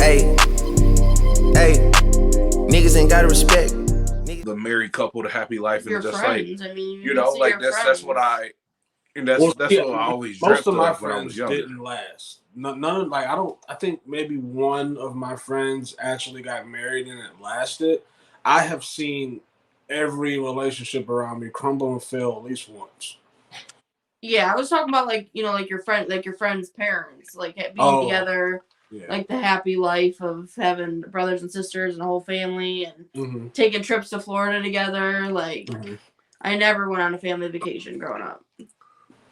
Hey, hey, niggas ain't gotta respect. The married couple, the happy life, Your and just friends. I mean, you know, like that's what I and that's what I always dreamt most of my of when I was friends younger. didn't last. None like I think maybe one of my friends actually got married and it lasted. I have seen every relationship around me crumble and fail at least once. Yeah, I was talking about like your friend's parents, like being together, like the happy life of having brothers and sisters and a whole family and taking trips to Florida together. Like, I never went on a family vacation growing up.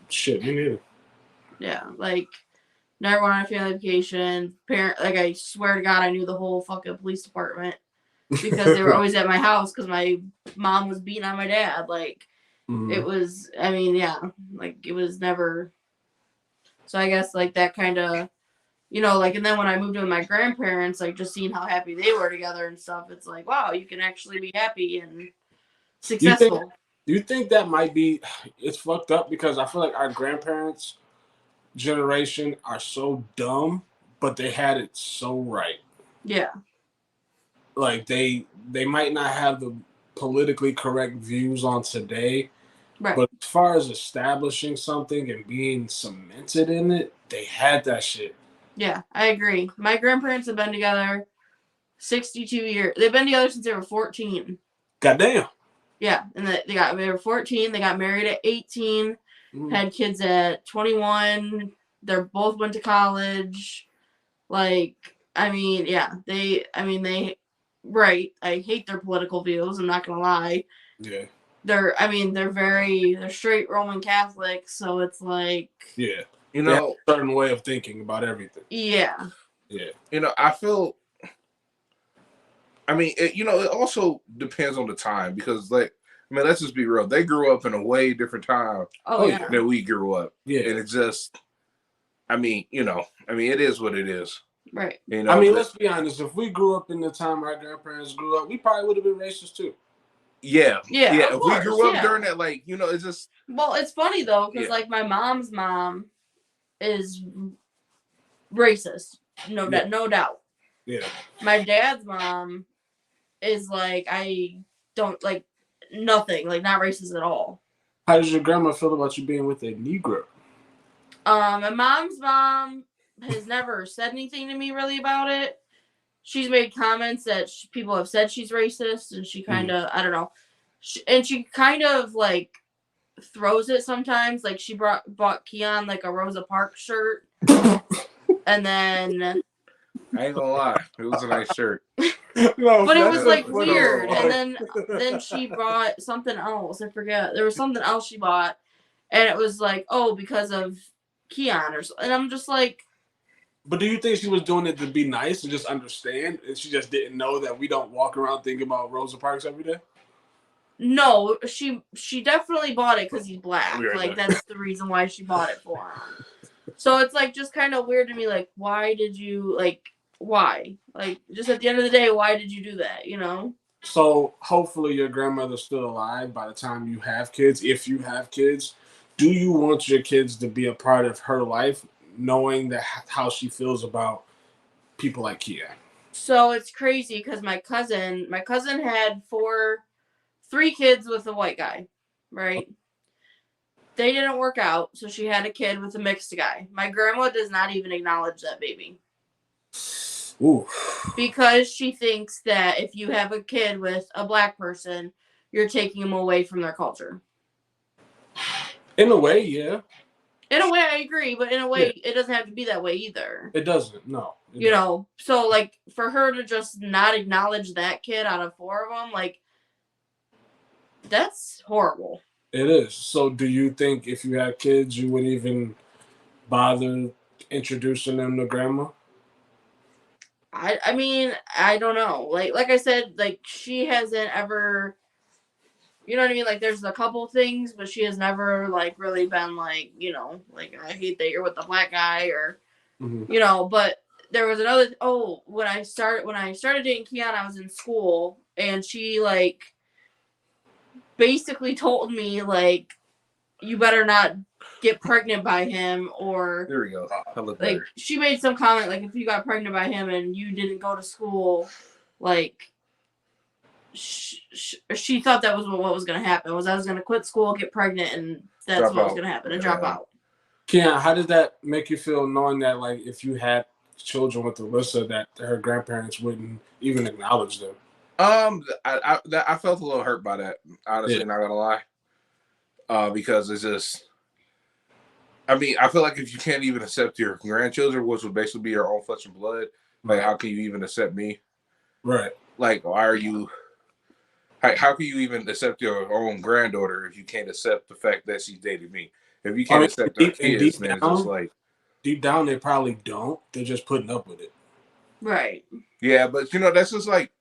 Shit, me neither. Yeah, like never went on a family vacation. I swear to God, I knew the whole fucking police department because they were always at my house because my mom was beating on my dad. Like. It was, I mean, yeah, like it was never. So I guess like that kind of, like, and then when I moved in with my grandparents, like just seeing how happy they were together and stuff, it's like, wow, you can actually be happy and successful. Do you think that might be? It's fucked up because I feel like our grandparents' generation are so dumb, but they had it so right. Yeah. Like they might not have the politically correct views on today. Right. But as far as establishing something and being cemented in it, they had that shit. Yeah, I agree. My grandparents have been together 62 years. They've been together since they were 14. Goddamn. Yeah, and they were 14. They got married at 18. Had kids at 21. They both went to college. Like, I mean, yeah, right. I hate their political views. I'm not gonna lie. Yeah. They're straight Roman Catholics, so it's like, yeah, they have a certain way of thinking about everything. Yeah. Yeah. I feel. I mean, it also depends on the time because, like, I mean, let's just be real. They grew up in a way different time than we grew up. Yeah, and it's just, I mean, it is what it is. Right. I mean, let's be honest. If we grew up in the time our grandparents grew up, we probably would have been racist too. Yeah. If course, we grew up during that, like, it's just. Well, it's funny though, because like my mom's mom is racist, no doubt. Yeah. My dad's mom is like, I don't like nothing, like not racist at all. How does your grandma feel about you being with a Negro? My mom's mom has never said anything to me really about it. She's made comments that people have said she's racist, and she kind of, I don't know. She kind of like throws it sometimes. Like she bought Keon like a Rosa Parks shirt, and then I ain't gonna lie, it was a nice shirt. No, but it was like weird. And then she bought something else. I forget. There was something else she bought, and it was like, oh, because of Keon or something. And I'm just like. But do you think she was doing it to be nice and just understand, and she just didn't know that we don't walk around thinking about Rosa Parks every day? No, she definitely bought it because he's black. Like that's the reason why she bought it for him. So it's like just kind of weird to me. Like, why did you why? Like, just at the end of the day, why did you do that? So hopefully your grandmother's still alive by the time you have kids. If you have kids, do you want your kids to be a part of her life, knowing that how she feels about people like Kia? So it's crazy because my cousin had 3 kids with a white guy, right? They didn't work out, so she had a kid with a mixed guy. My grandma does not even acknowledge that baby. Ooh. Because she thinks that if you have a kid with a black person, you're taking them away from their culture. In a way, yeah. In a way, I agree, but in a way, it doesn't have to be that way either. It doesn't, no. So, like, for her to just not acknowledge that kid out of 4 of them, like, that's horrible. It is. So do you think if you had kids, you would even bother introducing them to grandma? I mean, I don't know. Like I said, like, she hasn't ever... You know what I mean? Like, there's a couple things, but she has never, like, really been, like, like, I hate that you're with the black guy, or, but there was another, when I started dating Keon, I was in school, and she, like, basically told me, like, you better not get pregnant by him, or There we go. I look like better. she made some comment like if you got pregnant by him and you didn't go to school, like she thought that was what was going to happen. Was I was going to quit school, get pregnant, and that's Drop what was out. going to happen, and drop out. Keon, how did that make you feel knowing that, like, if you had children with Alyssa, that her grandparents wouldn't even acknowledge them? I felt a little hurt by that. Honestly, not gonna lie, because it's just. I mean, I feel like if you can't even accept your grandchildren, which would basically be your own flesh and blood, like how can you even accept me? Right. Like, why are you? How can you even accept your own granddaughter if you can't accept the fact that she's dated me? If you can't accept her kids, then it's just like deep down they probably don't. They're just putting up with it. Right. Yeah, but that's just like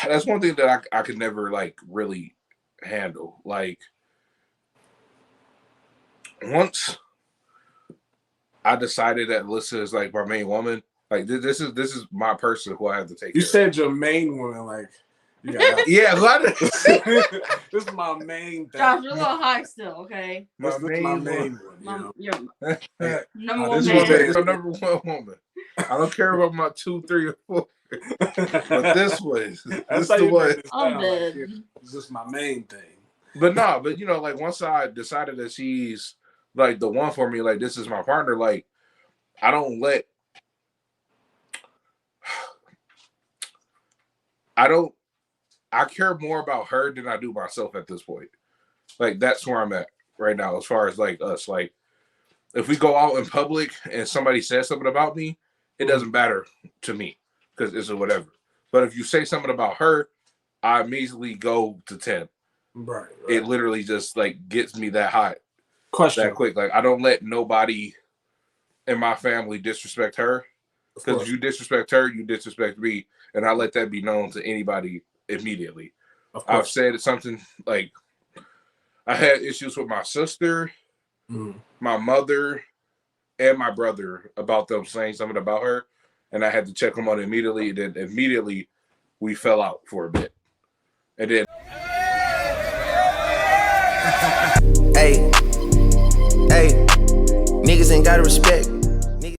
that's one thing that I could never like really handle. Like once I decided that Alyssa is like my main woman, like this is my person who I have to take. You said your main woman, like yeah, this is my main thing. Josh, you're a little high still, okay? This is my main one. Your number this one man. is my number one woman. I don't care about my 2, 3, or 4. But this was the one. I'm dead. This is my main thing. But no, but like once I decided that she's like the one for me, like this is my partner, like I care more about her than I do myself at this point. Like that's where I'm at right now as far as like us. Like if we go out in public and somebody says something about me, it doesn't matter to me because it's a whatever. But if you say something about her, I immediately go to 10. Right. It literally just like gets me that hot. Question. That quick. Like I don't let nobody in my family disrespect her. Because if you disrespect her, you disrespect me. And I let that be known to anybody immediately. I've said something like I had issues with my sister, my mother, and my brother about them saying something about her. And I had to check them on immediately. And then immediately we fell out for a bit. And then Hey, niggas ain't gotta respect.